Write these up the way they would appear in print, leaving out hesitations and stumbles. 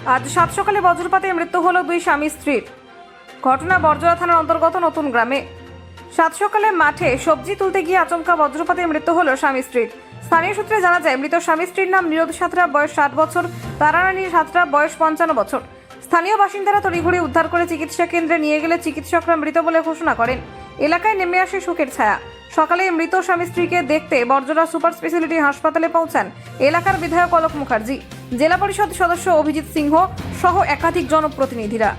আজ সাত সকালে বজ্রপাতে মৃত্যু হলো দুই স্বামী স্ত্রীর। ঘটনা বরজরা থানার অন্তর্গত নতুন গ্রামে। সাত সকালে মাঠে সবজি তুলতে গিয়ে আচমকা বজ্রপাতে মৃত্যু হলো স্বামী স্ত্রীর। স্থানীয় সূত্রে জানা যায়, মৃত স্বামী স্ত্রীর নাম নিরোদ সাঁতরা, বয়স 60 বছর, তারারানী সাঁতরা, বয়স 55 বছর। স্থানীয় বাসিন্দারা তড়িঘড়ি উদ্ধার করে চিকিৎসা কেন্দ্রে নিয়ে গেলে চিকিৎসকরা মৃত বলে ঘোষণা করেন। এলাকায় নেমে আসে শোকের ছায়া। সকালে মৃত স্বামী স্ত্রীকে দেখতে বরজরা সুপার স্পেশালিটি হাসপাতালে পৌঁছান এলাকার বিধায়ক অলোক মুখার্জি, জেলা পরিষদ সদস্য অভিজিৎ সিংহ সহ একাধিক জনপ্রতিনিধিরা।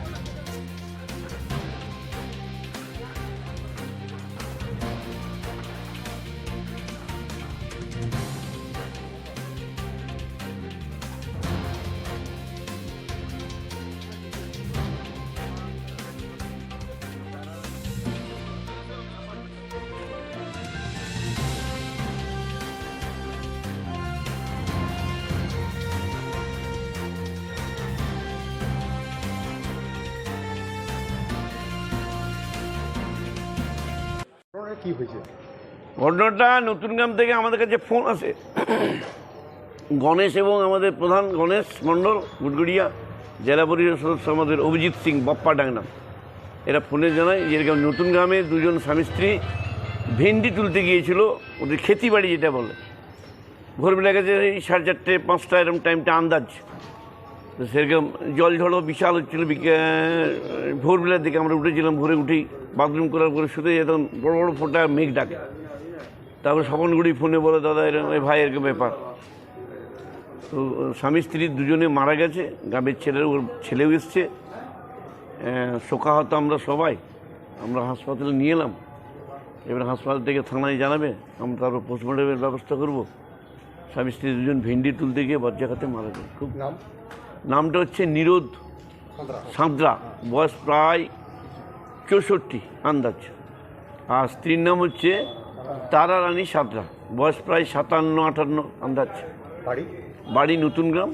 কি হয়েছে? ঘটনাটা নতুন গ্রাম থেকে আমাদের কাছে ফোন আসে। গণেশ এবং আমাদের প্রধান গণেশ মণ্ডল গুড়গুড়িয়া, জেলা পরিষদ সদস্য আমাদের অভিজিৎ সিং বপ্পা ডাংনাম, এরা ফোনে জানায় যে এরকম নতুন গ্রামে দুজন স্বামী স্ত্রী ভেন্ডি তুলতে গিয়েছিল, ওদের খেতি বাড়ি যেটা বলে। ভোরবেলা গেছে এই 4:30 5টা এরকম টাইমটা আন্দাজ। তো সেরকম জল ঝড়ও বিশাল হচ্ছিলো। ভোরবেলার দিকে আমরা উঠেছিলাম, ভোরে উঠেই বাথরুম করার পরে শুধু যেতাম বড় বড় ফোঁটা মেঘ ডাকে। তারপরে স্বপনগুড়ি ফোনে বলে, দাদা এরকম ভাই এরকম ব্যাপার। তো স্বামী স্ত্রী দুজনে মারা গেছে, গ্রামের ওর ছেলেও এসছে। শোকাহত আমরা সবাই, আমরা হাসপাতালে নিয়ে এলাম। এবার হাসপাতাল থেকে থানায় জানাবে, আমরা তারপর পোস্টমর্টমের ব্যবস্থা করব। স্বামী স্ত্রী দুজন ভেন্ডি তুলতে গিয়ে বজ্রাঘাতে মারা যায়। খুব নামটা হচ্ছে নিরোদ সাঁতরা, বয়স প্রায় 64 আন্দাজ। আর স্ত্রীর নাম হচ্ছে তারারানী সাঁতরা, বয়স প্রায় 57-58 আন্দাজ। বাড়ি নতুন গ্রাম,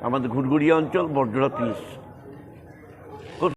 আমাদের ঘুটগুড়িয়া অঞ্চল, বরজরা 30।